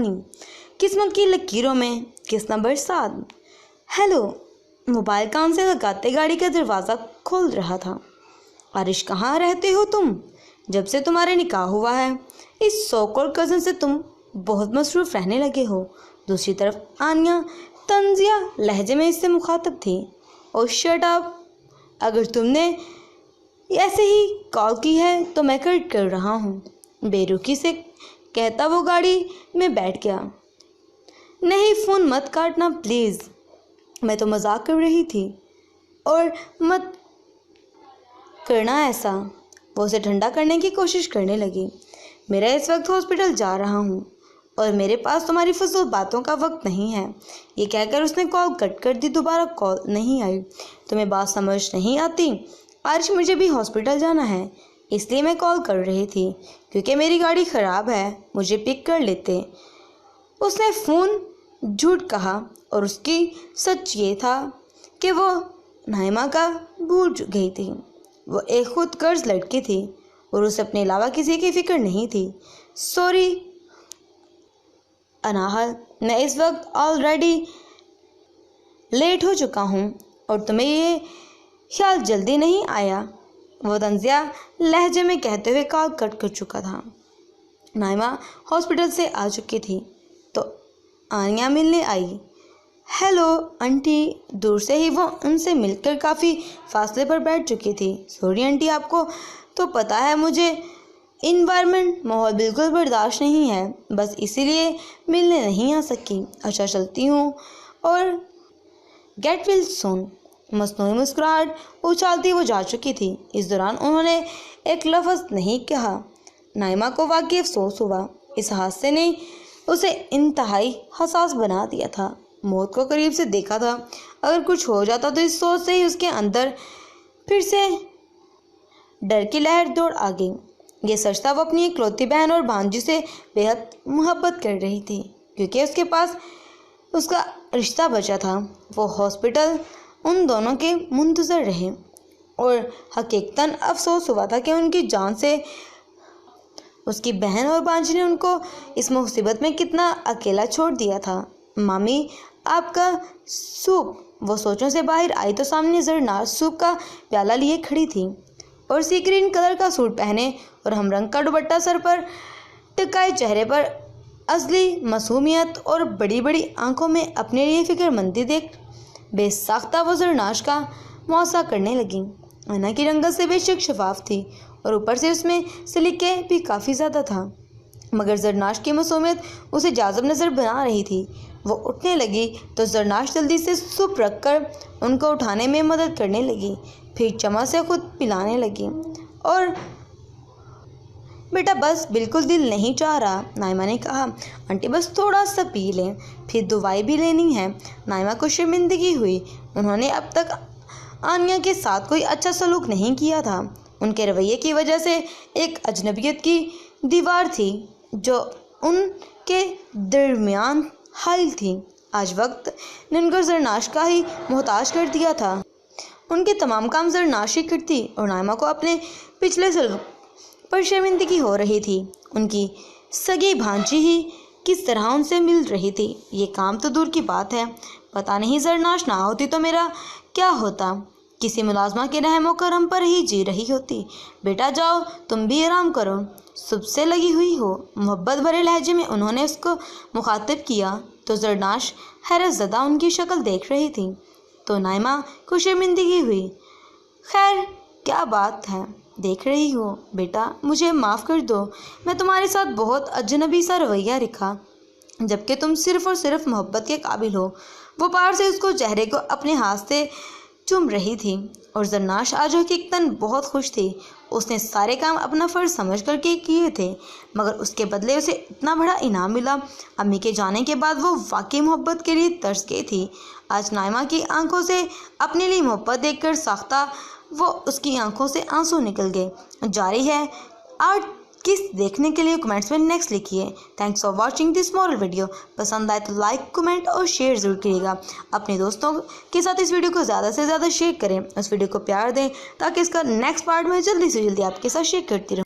पानी, किस्मत की लकीरों में किस न बरसात। हेलो, मोबाइल कान से लगाते गाड़ी का दरवाज़ा खोल रहा था। आरिश, कहाँ रहते हो तुम? जब से तुम्हारा निकाह हुआ है इस सो कॉल्ड कज़न से तुम बहुत मसरूफ़ रहने लगे हो। दूसरी तरफ आनिया तंजिया लहजे में इससे मुखातब थी। ओ शट अप, अगर तुमने ऐसे ही कॉल की है तो मैं कट कर रहा हूँ, बेरुखी से कहता वो गाड़ी में बैठ गया। नहीं, फ़ोन मत काटना प्लीज़, मैं तो मजाक कर रही थी और मत करना ऐसा। वो उसे ठंडा करने की कोशिश करने लगी। मेरा इस वक्त हॉस्पिटल जा रहा हूँ और मेरे पास तुम्हारी फजूल बातों का वक्त नहीं है। ये कहकर उसने कॉल कट कर दी। दोबारा कॉल नहीं आई। तुम्हें बात समझ नहीं आती? आरिश, मुझे भी हॉस्पिटल जाना है, इसलिए मैं कॉल कर रही थी क्योंकि मेरी गाड़ी ख़राब है, मुझे पिक कर लेते। उसने फ़ोन झूठ कहा और उसकी सच ये था कि वो नाइमा का भूल गई थी। वो एक खुद कर्ज लड़की थी और उसे अपने अलावा किसी की फ़िक्र नहीं थी। सॉरी अनाहल, मैं इस वक्त ऑलरेडी लेट हो चुका हूँ और तुम्हें ये ख्याल जल्दी नहीं आया, वो तंजिया लहजे में कहते हुए कॉल कट कर चुका था। नाइमा हॉस्पिटल से आ चुकी थी तो आनिया मिलने आई। हेलो आंटी, दूर से ही वो उनसे मिलकर काफ़ी फासले पर बैठ चुकी थी। सॉरी आंटी, आपको तो पता है मुझे इन्वायरमेंट माहौल बिल्कुल बर्दाश्त नहीं है, बस इसीलिए मिलने नहीं आ सकी। अच्छा, चलती हूँ और गेट वेल सून। मसनूई मुस्कुराहट उछालती वो जा चुकी थी। इस दौरान उन्होंने एक लफ्ज़ नहीं कहा। नाइमा को वाकई अफसोस हुआ। इस हादसे ने उसे इंतहाई हसास बना दिया था। मौत को करीब से देखा था। अगर कुछ हो जाता तो इस सोच से ही उसके अंदर फिर से डर की लहर दौड़ आ गई। ये सच था, वो अपनी इकलौती बहन और भांजी से बेहद मोहब्बत कर रही थी क्योंकि उसके पास उसका रिश्ता बचा था। वो हॉस्पिटल उन दोनों के मुंतज़र रहे और हकीकतन अफसोस हुआ था कि उनकी जान से उसकी बहन और भांजी ने उनको इस मुसीबत में कितना अकेला छोड़ दिया था। मामी, आपका सूप। वो सोचों से बाहर आई तो सामने जरनार सूप का प्याला लिए खड़ी थी और सी ग्रीन कलर का सूट पहने और हमरंग का दुपट्टा सर पर टिकाए, चेहरे पर असली मासूमियत और बड़ी बड़ी आंखों में अपने लिए फिक्रमंदी देख बेसाख्ता वो जरनाश का मुआवजा करने लगी। आना की रंगत से बेशक शफाफ थी और ऊपर से उसमें सलीके भी काफ़ी ज़्यादा था, मगर जरनाश की मासूमियत उसे जाज़ब नज़र बना रही थी। वो उठने लगी तो जरनाश जल्दी से सूप रख कर उनको उठाने में मदद करने लगी, फिर चम्मच से खुद पिलाने लगी। और बेटा बस, बिल्कुल दिल नहीं चाह रहा, नाइमा ने कहा। आंटी बस थोड़ा सा पी लें, फिर दवाई भी लेनी है। नाइमा को शर्मिंदगी हुई। उन्होंने अब तक आनिया के साथ कोई अच्छा सलूक नहीं किया था। उनके रवैये की वजह से एक अजनबियत की दीवार थी जो उनके दरमियान हाइल थी। आज वक्त ने उनको जरनाश का ही मोहताज कर दिया था। उनके तमाम काम जरनाश ही करती और नाइमा को अपने पिछले सलूक पर शर्मिंदगी हो रही थी। उनकी सगी भांजी ही किस तरह उनसे मिल रही थी, ये काम तो दूर की बात है। पता नहीं जरनाश ना होती तो मेरा क्या होता, किसी मुलाजमा के रहम करम पर ही जी रही होती। बेटा जाओ, तुम भी आराम करो, सुबह से लगी हुई हो। मोहब्बत भरे लहजे में उन्होंने उसको मुखातिब किया तो जरनाश हैरत ज़दा उनकी शक्ल देख रही थी तो नाइमा को शर्मिंदगी हुई। खैर, क्या बात है, देख रही हो? बेटा मुझे माफ़ कर दो, मैं तुम्हारे साथ बहुत अजनबी सा रवैया रखा, जबकि तुम सिर्फ़ और सिर्फ मोहब्बत के काबिल हो। वो पार से उसको चेहरे को अपने हाथ से चूम रही थी और जरनाश आज हकीकतन बहुत खुश थी। उसने सारे काम अपना फ़र्ज समझ कर के किए थे, मगर उसके बदले उसे इतना बड़ा इनाम मिला। अम्मी के जाने के बाद वो वाकई मोहब्बत के लिए तरस गई थी। आज नाइमा की आंखों से अपने लिए मोहब्बत देखकर साख्ता वो उसकी आंखों से आंसू निकल गए। जारी है आर्ट किस देखने के लिए कमेंट्स में नेक्स्ट लिखिए। Thanks for watching this moral video. पसंद आए तो लाइक, कमेंट और शेयर ज़रूर करिएगा। अपने दोस्तों के साथ इस वीडियो को ज़्यादा से ज़्यादा शेयर करें, उस वीडियो को प्यार दें ताकि इसका नेक्स्ट पार्ट में जल्दी से जल्दी आपके साथ शेयर करती रहूँ।